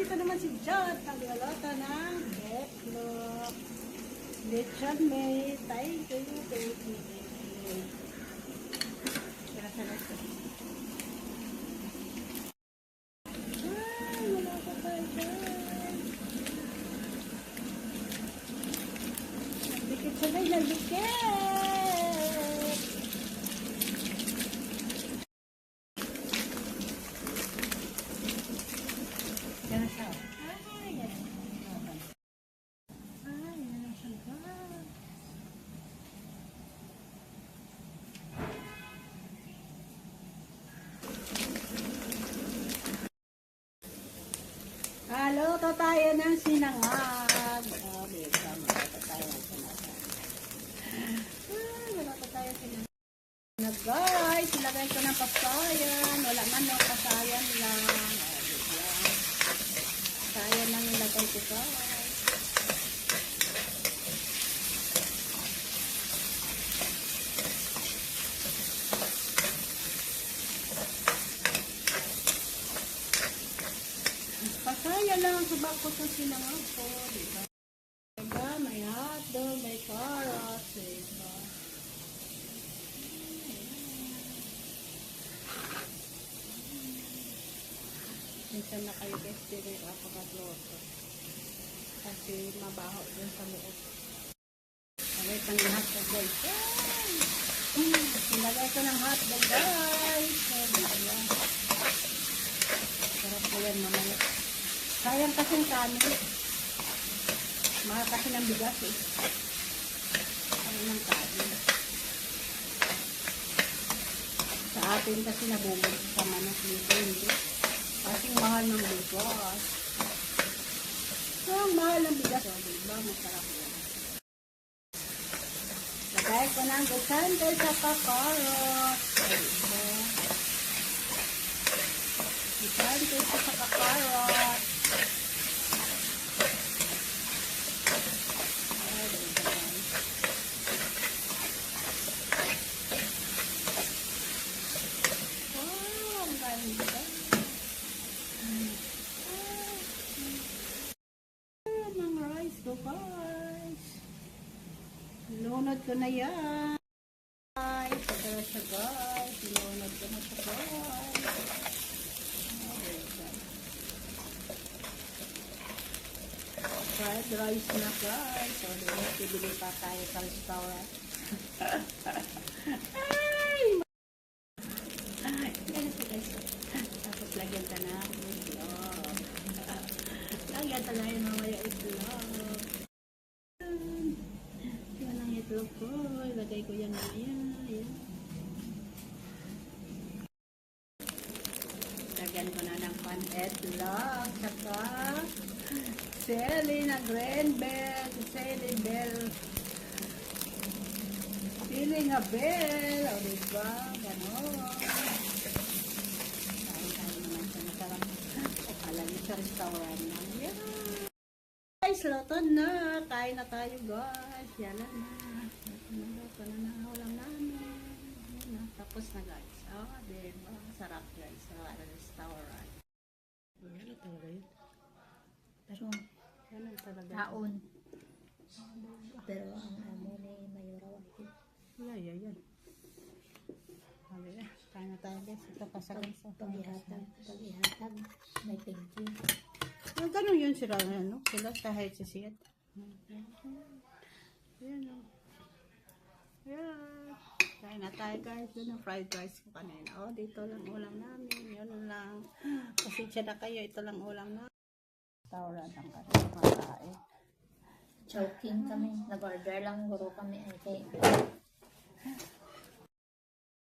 Nandito naman si Jot, nagluluto ng betlog. Lechon may tayo kayo, baby. Kira sa lahat. Ay, wala pa tayo dyan. Nagdikit sabay, nagdikit. Yan na siya. Ay, yan. Ay, yan na siya. Luto tayo ng sinangag. Dito, luto tayo ng sinangag. Luto tayo ng sinangag. Guys, ilagay ko ng pasayan. Wala man no, pasayan lang. Pasayan lang ilagay ko guys. Pasaya lang sa bako sa sinangag ko, diba? Diba? May hotdog, may carrots, diba? Minsan na kayo guys, din ay kapagloto. Kasi mabaho din sa loob. Alright, ang hotdog guys. Nilagay ko ng hotdog guys. Diba? Sarap ko yan mamaya. Sayang kasing kanin. Mahal kasi ng bigas eh. Ano ng kanin. Sa atin kasi nabubog sa manas dito. Hindi. Kasi mahal ng bigas. Ang mahal ng bigas. So, diba? Masarap yan. Lagay ko ng gusante sa kakarot. Diba? Gusante sa kakarot. Guys, lunod ko na yan guys, ito siya guys, lunod ko na siya guys. Fried rice na guys, so bibili pa tayo sa restaurant. Ay, ganito guys, tapos lagyan ka na itlog. Lagyan ka na yung mamaya itlog. Itlog ko, ilagay ko yan mamaya. Ayan. Lagyan ko na ng pan-itlog. Saka sili na green bell. Sili bell. Sili nga bell. O diba? Ganon. Kain-kain naman siya. Masarap. O kala niyo sa restaurant na. Ayan. Guys, luto na. Kain na tayo guys. Yan na. Luto na ulam namin. Tapos na guys. Oh, diba? Sarap guys. Sa restaurant. Yan talaga yun. Pero, Yan talaga. taon. Pero, ang amo ni Mayora Wakil. Yan. Kain na tayo guys. Ito pasagan sa Pag-ihatag, may thank you. Ganun yun sila, ano? Sila kahit sisiyat. Ayan o. Ayan. Kain na tayo guys. Yun ang fried rice ko kanina. O, dito lang ulam namin. Yun lang. Pasensya na kayo. Ito lang ulam namin. Tawran lang kasi makain. Choking kami. Nag-order lang guro kami. Ay, kay.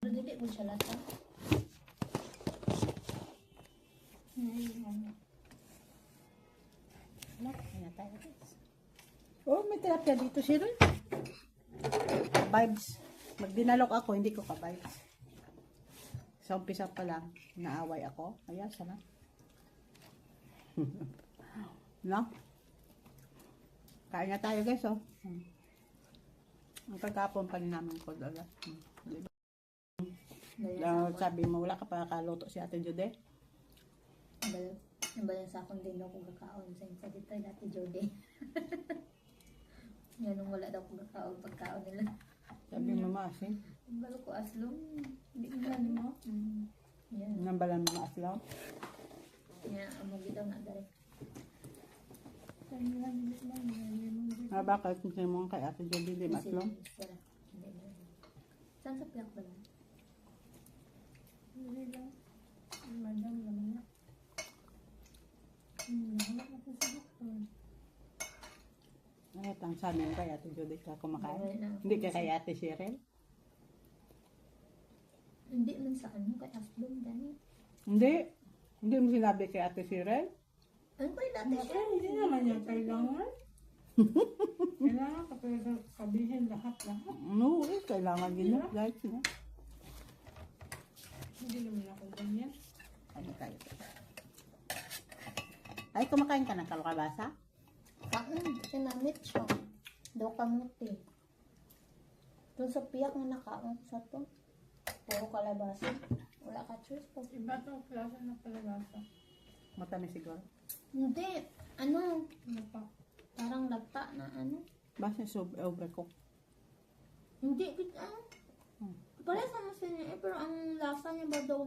Ano dili mo siya lata? Kain na tayo guys. Oh, may tilapia dito siya rin. Vibes. Magdinalok ako, hindi ko ka-vibes. Sa umpisa pa lang, naaway ako. Ayan, sana. No? Kain na tayo guys, oh. Ang pagkapon pa rin namin ko dala. Diba? Sabi mo, wala ka pa kaluto si Ate Jude? Ang ba sa akong din daw kung kakaon sa insa dito dati Jody. Yan nung wala daw kung kakaon pagkaon nila. Sabi mo maasin. Balo ko aslong. Hindi ko na mo. Yan. Nambalan mo maaslaw. Yan, amo bitaw na dali. Bakit kung mo kay Ate Joby di maaslaw? Sila. Saan sa piyak ba lang? Hindi lang. Madam naman na. Nakalak na sa doktor. Ay, tang sanin kay Ate Joby ka kumakain. Bawal na. Hindi ka kay Ate Cheryl? Hindi man sa ano, kay aslong gani. Hindi. Hindi mo sinabi kay Ate Cheryl? Ano ba yung dati siya? Hindi naman yung kailangan. Kailangan ka pwede sabihin lahat-lahat. No, kailangan din na. Guys, no? Hindi naman ako ganyan. Ano tayo? Ay, kumakain ka ng kalabasa? Kaon, sinamit siya. Daw kamuti. Doon sa piyak na nakaon sa to. Puro kalabasa. Wala ka choice pa. Iba itong klase ng kalabasa. Matamis siguro. Hindi. Ano? Ano pa? Parang lagta na ano. Basta overcook. Hindi. Ah. Hmm. Pare sa mas niya. Pero ang lasa niya ba daw?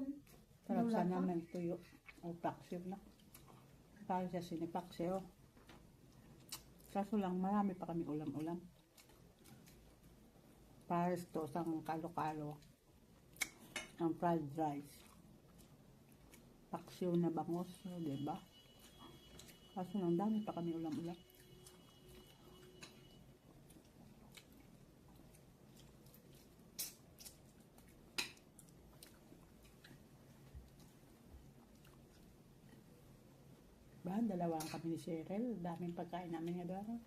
Sarap Wala sana pa? ng tuyo. O paksiw na. Para sa sinipaksiw. Kaso lang, marami pa kami ulam-ulam. Pares to, sang kalo-kalo. Ang fried rice. Paksiw na bangos, diba? Kaso lang, dami pa kami ulam-ulam. Ba, dalawang kami ni Cheryl. Daming pagkain namin nga doon.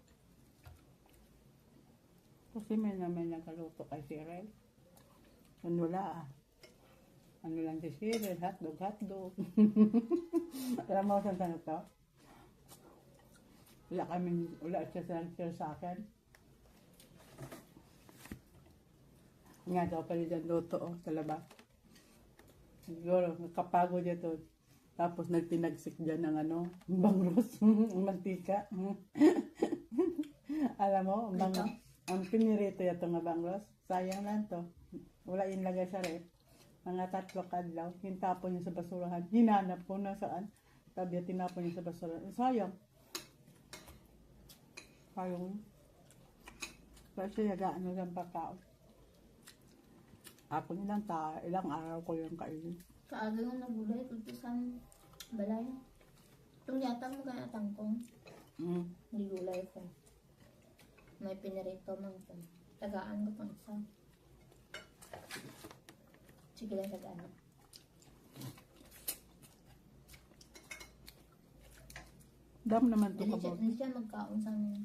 Kasi may naman nagkaluto kay Cheryl. Ano wala ah. Ano lang si Cheryl, hotdog. Alam mo saan sana to? Wala siya sa akin. Nga daw pala dyan luto oh, sa labas. Siguro, nakapagod niya to. Tapos nagtinagsik dyan ng ano, bangros, mantika. Alam mo, ang pinirito yato nga bangros. Sayang lang to. Wala yung lagay sa rep. Mga 3 kadlaw, hintapon niya sa basurahan. Hinanap ko na saan. Tabi tinapon niya sa basurahan. Sayang. Sayang. Kasi yagaan mo ng pagkaon. Ako nilang ilang araw ko yung kainin. Kaaga yung nagulay. Ito sa balay. Itong yata mo kaya tangkong. Hindi gulay ko. May pinirito man ko. Tagaan ko pang isa. Sige lang tagaan. Dam naman to Hindi siya magkaon sa amin.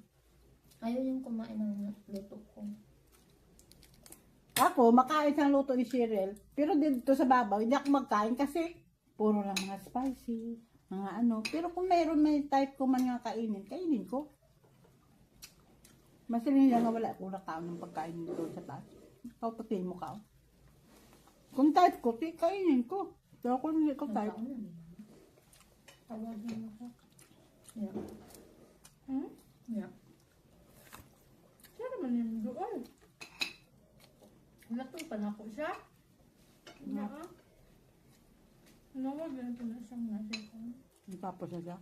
Ayaw yung kumain ng luto ko. Ako, makain sa luto ni Cheryl. Pero dito sa babaw, hindi ako magkain kasi puro lang mga spicy, mga ano. Pero kung may type ko man nga kainin ko. Mas nila nga wala akong nakaon ng pagkain dito sa taas. Ikaw pati mo ka. Kung type ko, kainin ko. Pero kung hindi ko type, Nagkaon na nila. Tawagin mo ka. Yeah. Hmm? Yeah. Siya naman yung doon. Natong pa na ako siya. Hindi ah. Nawag ganito na siyang nasa ko. tapos na siya.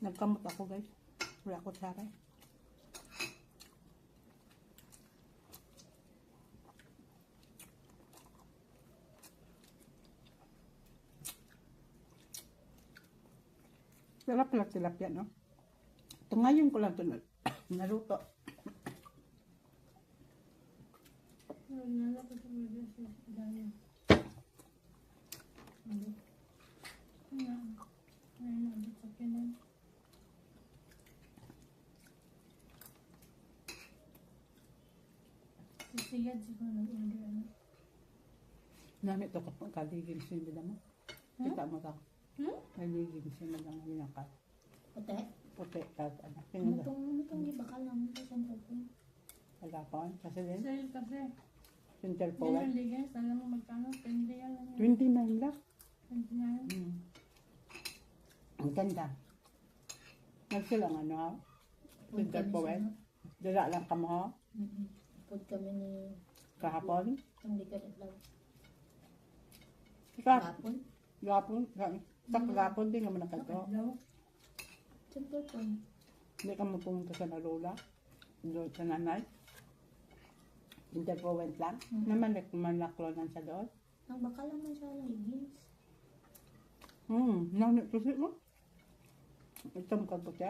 Nagkamot ako guys. Wala ko saray. Sarap lang tilapia, no? Ito ngayon ko lang ito naluto. Nalala ko sa mga sa daya. Ano? Ngayon abot sa kinan. Sisiyad siguro nag-order ano. Namit ito kapag kaligin siya nila mo. Kita mo ka. Kaligin siya nila mo ginakal. Puti? Puti, kahit ano. Pinula. Matong ibakal namin sa center ko. Pagkakaon. Kasi din, Sa'yo kasi. center po. Yan ang ligas. Alam mo magkano? 20 yan lang. 29 lang. 29. Ang ganda. Nagsilang ano ha? Food Winter kami po sa eh. ano. Dala lang kamo ha? Food kami ni Kahapon? hindi ka rin lang. Kahapon? Hapon. Gapon? Sa kagapon din naman nakato. Simple po. Hindi ka mo pumunta sa Nalula. Doon sa nanay. Interpowent lang. Naman manlaklonan sa doon. Ang baka lang man siya leggings. Nanit kasi mo. Itong kaputi.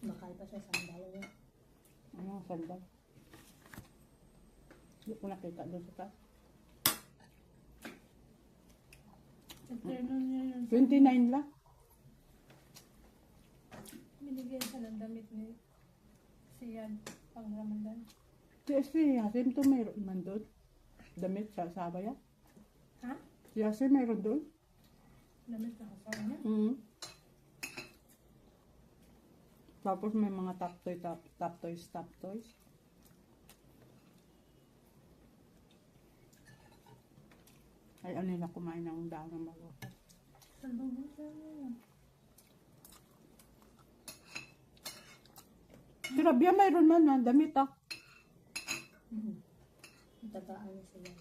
Bakal pa siya sandal niya. Ano, sandal. Hindi ko nakita doon sa taas. Nagterno niya yun. 29 lang. Binigyan siya ng damit ni Sian pang Ramadan. Si Yasin to mayroon man doon. Damit sa asawa yan. Ha? Si Yasin mayroon doon. Damit na kasama niya? Tapos may mga top toys. Ay, ano nila kumain ng dahon ng bago. Salbong mo siya yun. Si Rabia mayroon man na damit ah. Tagaan sila.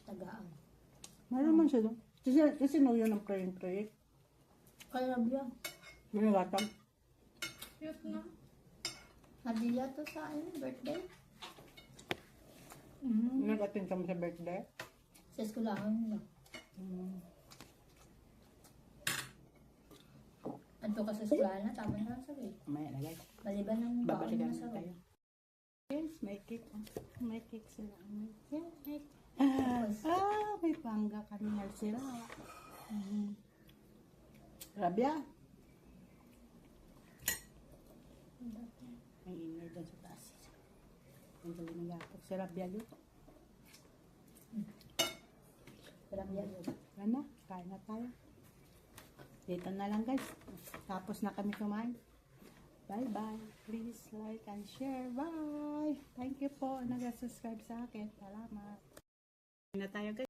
Tagaan. Mayroon man siya doon. Kasi nuyo ng praying. Kaya biya. Binagatag. Cute na. Hadiya to sa birthday. Nag-attend kami sa birthday. Sa eskulahan nila. Anto ka sa eskulahan na, tama na sa way. Mamaya na guys. Maliban ng baon Babalikan na sa na way. tayo. Yes, may cake. May cake sila. May cake. May pangga kanina sila. Rabia. May ingay doon sa taas. Ang galing ng lapok. Si Rabia yun. Pero biya yun. Ano? Kain na tayo. Dito na lang guys. Tapos na kami kumain. Bye-bye. Please like and share. Bye. Thank you po. Nag-subscribe sa akin. Salamat. Kain na tayo guys.